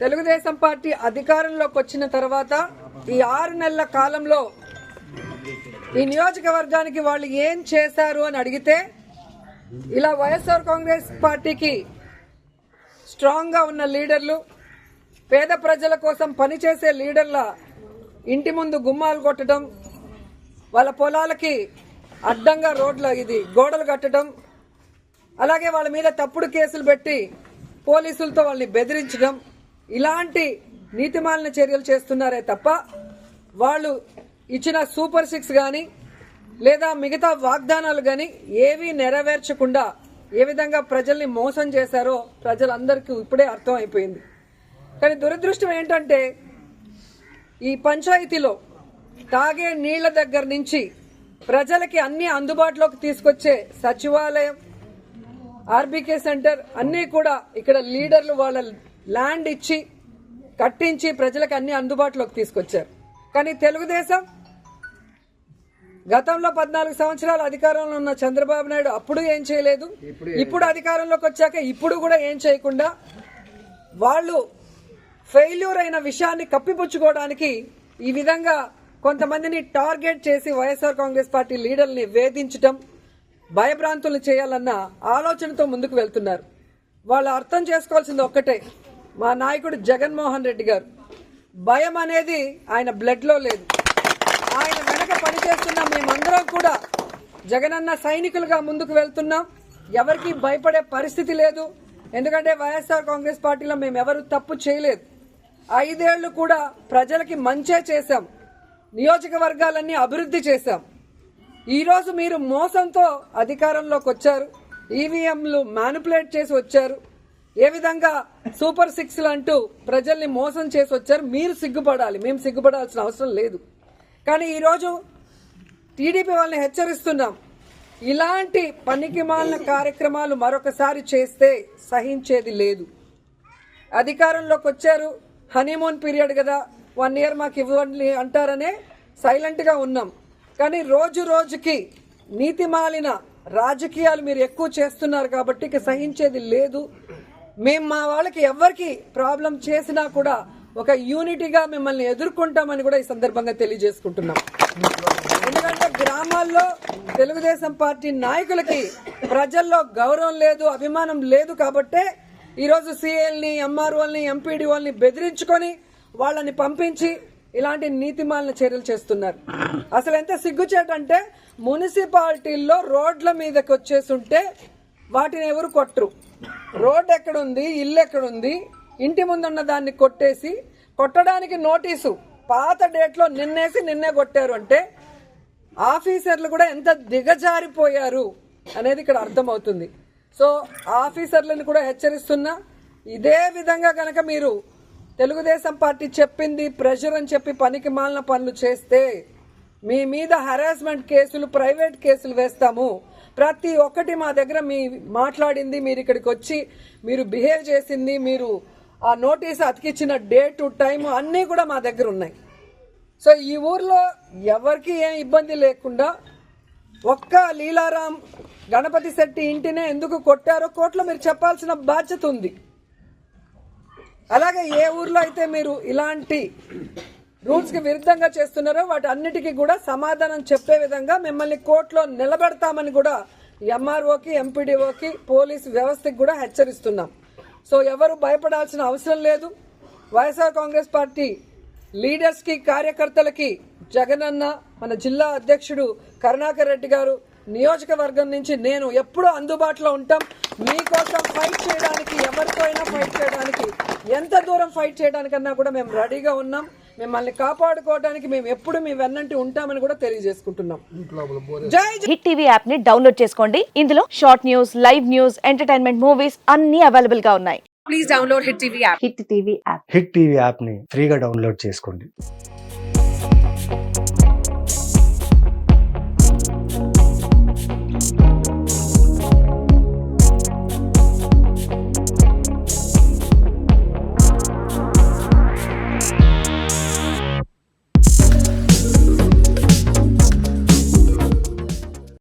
Telugu Desam party అధికారంలోకి వచ్చిన తర్వాత ఈ 6 నెలల కాలంలో ఈ నియోజకవర్గానికి వాళ్ళు ఏం చేశారు అని అడిగితే ఇలా వైఎస్ఆర్ కాంగ్రెస్ పార్టీకి స్ట్రాంగ్ గా ఉన్న లీడర్లు, పేద ప్రజల కోసం పనిచేసే లీడర్ల ఇంటి ముందు గుమ్మాలు కొట్టడం, వాళ్ళ పొలాలకి అడ్డంగా గోడలు కట్టడం, అలాగే వాళ్ళ మీద తప్పుడు కేసులు పెట్టి పోలీసులతో వాళ్ళని బెదిరించడం, ఇలాంటి నీతిమాలిన చర్యలు చేస్తున్నారే తప్ప వాళ్ళు ఇచ్చిన సూపర్ 6 కానీ లేదా మిగతా వాగ్దానాలు కానీ ఏవీ నెరవేర్చకుండా ఏ విధంగా ప్రజల్ని మోసం చేశారో ప్రజలందరికీ ఇప్పుడే అర్థం అయిపోయింది. కానీ దురదృష్టం ఏంటంటే ఈ పంచాయతీలో తాగే నీళ్ల దగ్గర నుంచి ప్రజలకి అన్ని అందుబాటులోకి తీసుకొచ్చే సచివాలయం, ఆర్బీకే సెంటర్ అన్నీ కూడా ఇక్కడ లీడర్లు వాళ్ళ ల్యాండ్ ఇచ్చి కట్టించి ప్రజలకు అన్ని అందుబాటులోకి తీసుకొచ్చారు. కానీ తెలుగుదేశం గతంలో 14 సంవత్సరాలు అధికారంలో ఉన్న చంద్రబాబు నాయుడు అప్పుడు ఏం చేయలేదు, ఇప్పుడు అధికారంలోకి వచ్చాక ఇప్పుడు కూడా ఏం చేయకుండా వాళ్ళు ఫెయిల్యూర్ అయిన విషయాన్ని కప్పిపుచ్చుకోవడానికి ఈ విధంగా కొంతమందిని టార్గెట్ చేసి వైఎస్ఆర్ కాంగ్రెస్ పార్టీ లీడర్ని వేధించడం, భయభ్రాంతులు చేయాలన్న ఆలోచనతో ముందుకు వెళ్తున్నారు. వాళ్ళు అర్థం చేసుకోవాల్సింది ఒక్కటే, మా నాయకుడు జగన్మోహన్ రెడ్డి గారు భయం అనేది ఆయన బ్లడ్ లో లేదు. ఆయన వెనక పనిచేస్తున్న మేమందరం కూడా జగనన్న సైనికులుగా ముందుకు వెళ్తున్నాం. ఎవరికి భయపడే పరిస్థితి లేదు. ఎందుకంటే వైఎస్ఆర్ కాంగ్రెస్ పార్టీలో మేము ఎవరు తప్పు చేయలేదు. 5 ఏళ్లు కూడా ప్రజలకి మంచే చేశాం, నియోజకవర్గాలన్నీ అభివృద్ధి చేశాం. ఈరోజు మీరు మోసంతో అధికారంలోకి వచ్చారు, ఈవీఎంలు మ్యానిపులేట్ చేసి వచ్చారు, ఏ విధంగా సూపర్ 6లు అంటూ ప్రజల్ని మోసం చేసి వచ్చారు. మీరు సిగ్గుపడాలి, మేము సిగ్గుపడాల్సిన అవసరం లేదు. కానీ ఈరోజు టీడీపీ వాళ్ళని హెచ్చరిస్తున్నాం, ఇలాంటి పనికిమాలిన కార్యక్రమాలు మరొకసారి చేస్తే సహించేది లేదు. అధికారంలోకి వచ్చారు, హనీమూన్ పీరియడ్ కదా, 1 ఇయర్ మాకు ఇవ్వండి అంటారనే సైలెంట్గా ఉన్నాం. కానీ రోజు రోజుకి నీతిమాలిన రాజకీయాలు మీరు ఎక్కువ చేస్తున్నారు కాబట్టి ఇక సహించేది లేదు. మేము మా వాళ్ళకి ఎవరికి ప్రాబ్లం చేసినా కూడా ఒక యూనిటీగా మిమ్మల్ని ఎదుర్కొంటామని కూడా ఈ సందర్భంగా తెలియజేసుకుంటున్నాం. ఎందుకంటే గ్రామాల్లో తెలుగుదేశం పార్టీ నాయకులకి ప్రజల్లో గౌరవం లేదు, అభిమానం లేదు కాబట్టే ఈరోజు సీఎల్ని, ఎంఆర్ఓల్ని, ఎంపీడీఓల్ని బెదిరించుకొని వాళ్ళని పంపించి ఇలాంటి నీతిమాలిన చర్యలు చేస్తున్నారు. అసలు ఎంత సిగ్గుచేటంటే మున్సిపాలిటీల్లో రోడ్ల మీదకి వచ్చేస్తుంటే వాటిని ఎవరు కొట్టరు. రోడ్ ఎక్కడుంది, ఇల్లు ఎక్కడుంది, ఇంటి ముందున్న దాన్ని కొట్టేసి కొట్టడానికి నోటీసు పాత డేట్లో నిన్నే కొట్టారు అంటే ఆఫీసర్లు కూడా ఎంత దిగజారిపోయారు అనేది ఇక్కడ అర్థమవుతుంది. సో ఆఫీసర్లను కూడా హెచ్చరిస్తున్నా, ఇదే విధంగా కనుక మీరు తెలుగుదేశం పార్టీ చెప్పింది ప్రెషర్ అని చెప్పి పనికి మాలిన పనులు చేస్తే మీ మీద హరాస్మెంట్ కేసులు, ప్రైవేట్ కేసులు వేస్తాము. ప్రతి ఒక్కటి మా దగ్గర మీ మాట్లాడింది, మీరు ఇక్కడికి వచ్చి మీరు బిహేవ్ చేసింది, మీరు ఆ నోటీస్ అతికిచ్చిన డేట్ టైం అన్నీ కూడా మా దగ్గర ఉన్నాయి. సో ఈ ఊర్లో ఎవరికి ఏం ఇబ్బంది లేకుండా ఒక్క లీలారాం గణపతి శెట్టి ఇంటినే ఎందుకు కొట్టారో కోర్టులో మీరు చెప్పాల్సిన బాధ్యత ఉంది. అలాగే ఏ ఊర్లో అయితే మీరు ఇలాంటి రూల్స్ కి విరుద్ధంగా చేస్తున్నారో వాటి అన్నిటికీ కూడా సమాధానం చెప్పే విధంగా మిమ్మల్ని కోర్టులో నిలబెడతామని కూడా ఎంఆర్ఓకి, ఎంపీడీఓకి, పోలీసు వ్యవస్థకి కూడా హెచ్చరిస్తున్నాం. సో ఎవరు భయపడాల్సిన అవసరం లేదు. వైఎస్ఆర్ కాంగ్రెస్ పార్టీ లీడర్స్ కి, కార్యకర్తలకి జగనన్న, మన జిల్లా అధ్యక్షుడు కరుణాకర్ రెడ్డి గారు, నియోజకవర్గం నుంచి నేను ఎప్పుడూ అందుబాటులో ఉంటాం. మీకోసం ఫైట్ చేయడానికి, ఎవరితో అయినా ఫైట్ చేయడానికి, ఎంత దూరం ఫైట్ చేయడానికన్నా కూడా మేము రెడీగా ఉన్నాం. మిమ్మల్ని కాపాడుకోవడానికి మేము ఎప్పుడు మీ వెన్నంటి ఉంటామని కూడా తెలియజేసుకుంటున్నాం. జై హిట్ టీవీ యాప్ ని డౌన్లోడ్ చేసుకోండి. ఇందులో short news, live news, entertainment movies అన్ని అవైలబుల్ గా ఉన్నాయి. Please download hit TV app. Hit TV app ని ఫ్రీగా డౌన్లోడ్ చేసుకోండి.